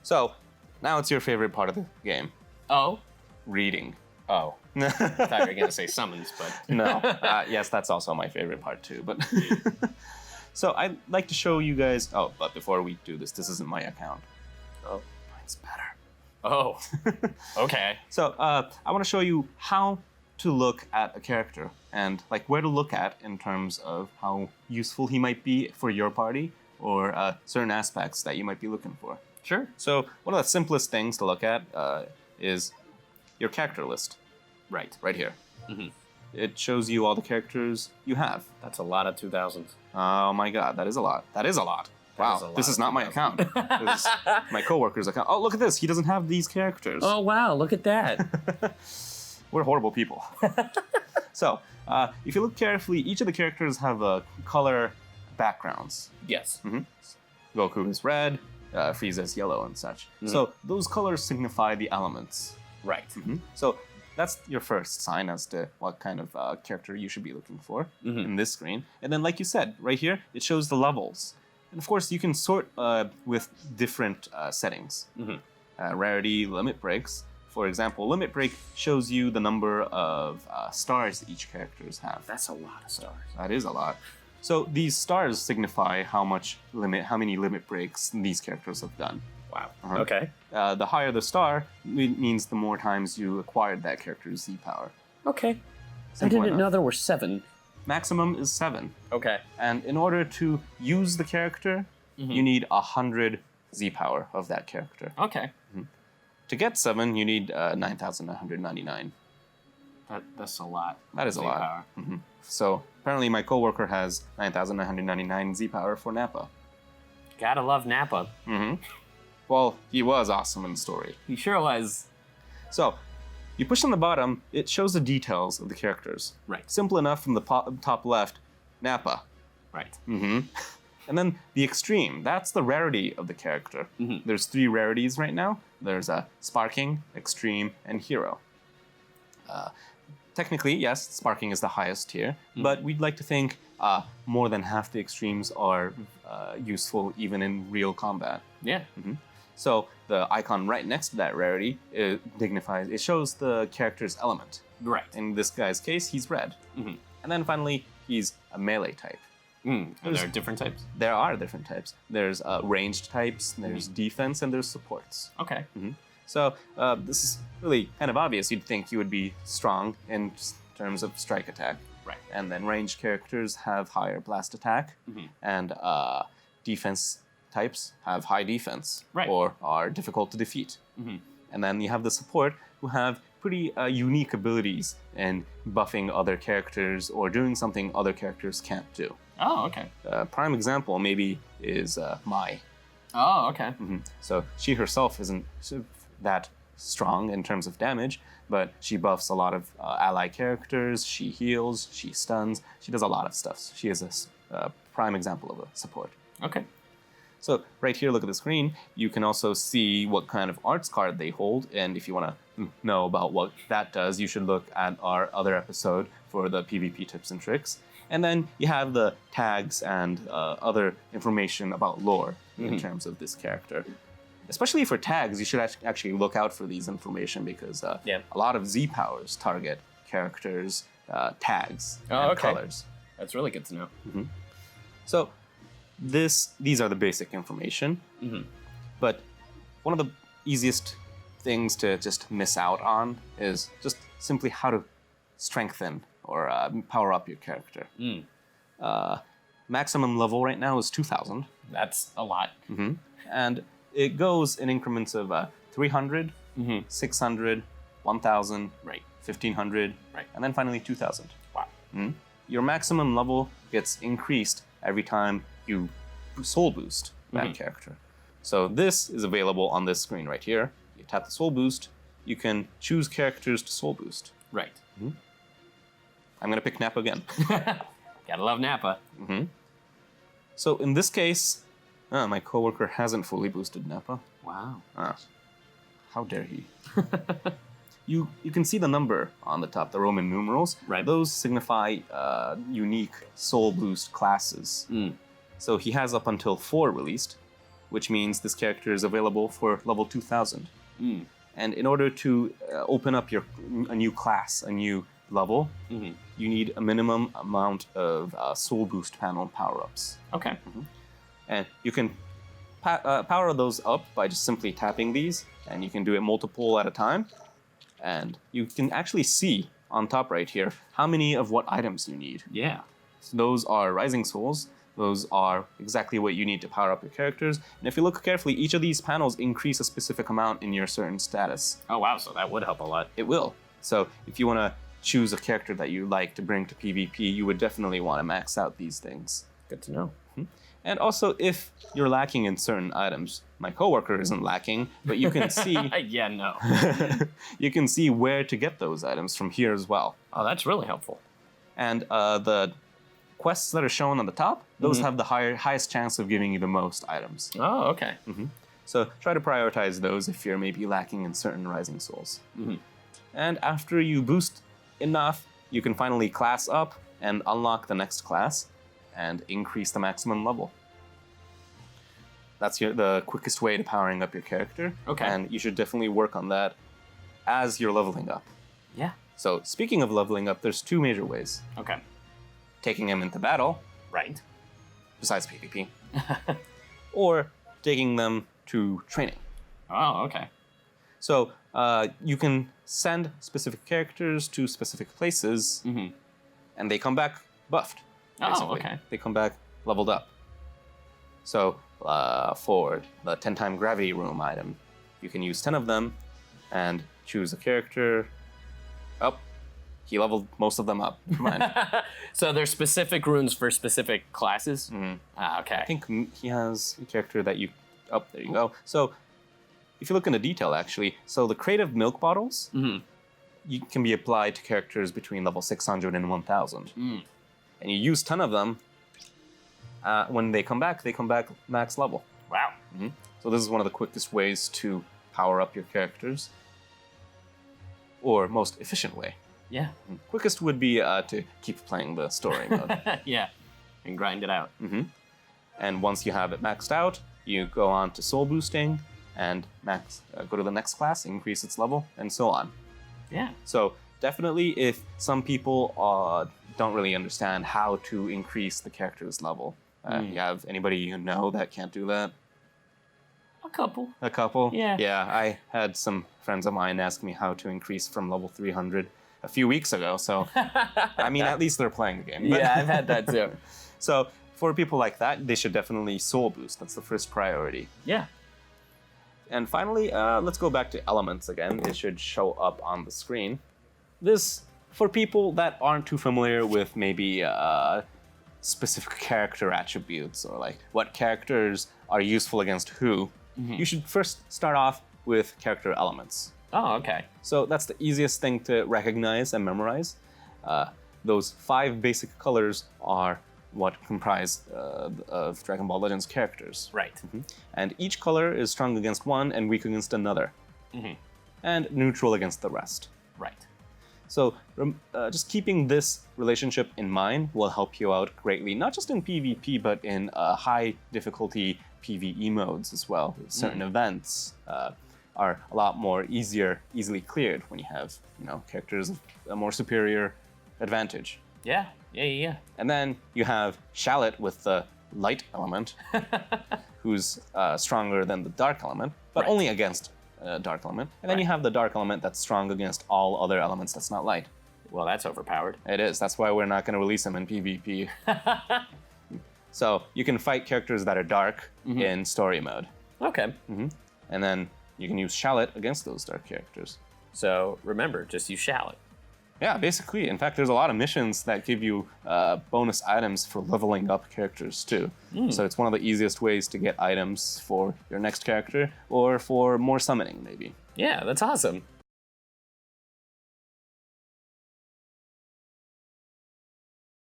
So, now it's your favorite part of the game. Oh. Reading. Oh. I thought you were going to say summons, but... No. Yes, that's also my favorite part too, but... So, I'd like to show you guys... Oh, but before we do this isn't my account. Oh. Mine's better. Oh. Okay. So, I want to show you how to look at a character and like where to look at in terms of how useful he might be for your party or certain aspects that you might be looking for. Sure. So one of the simplest things to look at is your character list. Right. Right here. Mm-hmm. It shows you all the characters you have. That's a lot of 2000s. Oh my god, that is a lot. That is a lot. Wow, this is not my account. This is my coworker's account. Oh, look at this. He doesn't have these characters. Oh, wow, look at that. We're horrible people. So, if you look carefully, each of the characters have color backgrounds. Yes. Mm-hmm. Goku is red, Frieza is yellow and such. Mm-hmm. So those colors signify the elements. Right. Mm-hmm. So that's your first sign as to what kind of character you should be looking for in this screen. And then like you said, right here, it shows the levels. And of course, you can sort with different settings. Mm-hmm. Rarity, limit breaks. For example, limit break shows you the number of stars each characters have. That's a lot of stars. That is a lot. So these stars signify how many limit breaks these characters have done. Wow. Uh-huh. Okay. The higher the star means the more times you acquired that character's Z power. Okay. Simple I didn't enough. know there were 7. Maximum is 7. Okay. And in order to use the character, you need 100 Z power of that character. Okay. To get 7, you need 9,999. That's a lot. That is a lot. Z-power. Mm-hmm. So apparently my coworker has 9,999 Z power for Nappa. Gotta love Nappa. Mm-hmm. Well, he was awesome in the story. He sure was. So, you push on the bottom, it shows the details of the characters. Right. Simple enough from the top left, Nappa. Right. Mm-hmm. And then the extreme, that's the rarity of the character. Mm-hmm. There's 3 rarities right now. There's Sparking, Extreme, and Hero. Technically, yes, Sparking is the highest tier, but we'd like to think more than half the extremes are useful even in real combat. Yeah. Mm-hmm. So the icon right next to that rarity, it shows the character's element. Right. In this guy's case, he's red. Mm-hmm. And then finally, he's a melee type. Are there different types? There are different types. There's ranged types, there's defense, and there's supports. Okay. Mm-hmm. So this is really kind of obvious. You'd think you would be strong in terms of strike attack. Right. And then ranged characters have higher blast attack, and defense types have high defense, or are difficult to defeat. And then you have the support, who have pretty unique abilities in buffing other characters or doing something other characters can't do. Oh, okay. Prime example maybe is Mai. Oh, okay. So she herself isn't that strong in terms of damage, but she buffs a lot of ally characters, she heals, she stuns, she does a lot of stuff. She is a prime example of a support. Okay. So right here, look at the screen, you can also see what kind of arts card they hold, and if you want to know about what that does, you should look at our other episode for the PvP tips and tricks. And then you have the tags and other information about lore in terms of this character. Especially for tags, you should actually look out for these information because a lot of Z powers target characters' tags and colors. That's really good to know. So these are the basic information. But one of the easiest things to just miss out on is just simply how to strengthen or power up your character. Maximum level right now is 2,000. That's a lot. And it goes in increments of 300, 600, 1,000, 1,500, and then finally 2,000. Wow. Your maximum level gets increased every time you soul boost that character. So this is available on this screen right here. You tap the soul boost, you can choose characters to soul boost. Right. I'm gonna pick Nappa again. Gotta love Nappa. So in this case, my coworker hasn't fully boosted Nappa. Wow. How dare he? You can see the number on the top, the Roman numerals. Right. Those signify unique soul boost classes. So he has up until 4 released. which means this character is available for level 2000. And in order to open up a new class, a new level, you need a minimum amount of soul boost panel power-ups. Okay. And you can power those up by just simply tapping these, and you can do it multiple at a time. And you can actually see on top right here how many of what items you need. Yeah. So those are rising souls. Those are exactly what you need to power up your characters. And if you look carefully, each of these panels increase a specific amount in your certain status. Oh, wow. So that would help a lot. It will. So if you want to choose a character that you like to bring to PvP, you would definitely want to max out these things. Good to know. And also, if you're lacking in certain items, my coworker isn't lacking, but you can see Yeah, no. you can see where to get those items from here as well. Oh, that's really helpful. And the quests that are shown on the top, those have the highest chance of giving you the most items. Oh, okay. So try to prioritize those if you're maybe lacking in certain rising souls. And after you boost enough, you can finally class up and unlock the next class and increase the maximum level. That's the quickest way to powering up your character. Okay. And you should definitely work on that as you're leveling up. Yeah. So speaking of leveling up, there's two major ways. Okay. Taking them into battle, Right. besides PvP, or taking them to training. Oh, okay. So you can send specific characters to specific places, and they come back buffed. Basically. Oh, okay. They come back leveled up. So for the 10-time gravity room item, you can use 10 of them and choose a character. Oh, he leveled most of them up. Never mind. So there's specific runes for specific classes? Ah, okay. I think he has a character that you... Oh, there you go. So if you look into detail, actually, so the creative milk bottles you can be applied to characters between level 600 and 1000. And you use 10 of them, when they come back max level. Wow. So this is one of the quickest ways to power up your characters. Or most efficient way. Yeah. Quickest would be to keep playing the story mode. Yeah. And grind it out. And once you have it maxed out, you go on to soul boosting and go to the next class, increase its level, and so on. Yeah. So definitely, if some people don't really understand how to increase the character's level, you have anybody you know that can't do that? A couple. A couple? Yeah. Yeah, I had some friends of mine ask me how to increase from level 300 a few weeks ago, so I mean, at least they're playing the game. But Yeah, I've had that too. So for people like that, they should definitely soul boost. That's the first priority. Yeah. And finally, let's go back to elements again. It should show up on the screen. This, for people that aren't too familiar with maybe specific character attributes or like what characters are useful against who, you should first start off with character elements. Oh, okay. So that's the easiest thing to recognize and memorize. Those 5 basic colors are what comprise of Dragon Ball Legends characters. Right. And each color is strong against one and weak against another. And neutral against the rest. Right. So just keeping this relationship in mind will help you out greatly, not just in PvP, but in high difficulty PvE modes as well. Certain events are a lot more easily cleared when you have, characters of a more superior advantage. Yeah. Yeah. And then you have Shallot with the light element, who's stronger than the dark element, but only against dark element. And then you have the dark element that's strong against all other elements that's not light. Well, that's overpowered. It is. That's why we're not going to release him in PvP. So you can fight characters that are dark in story mode. Okay. And then you can use Shallot against those dark characters. So remember, just use Shallot. Yeah, basically. In fact, there's a lot of missions that give you bonus items for leveling up characters too. So it's one of the easiest ways to get items for your next character or for more summoning maybe. Yeah, that's awesome.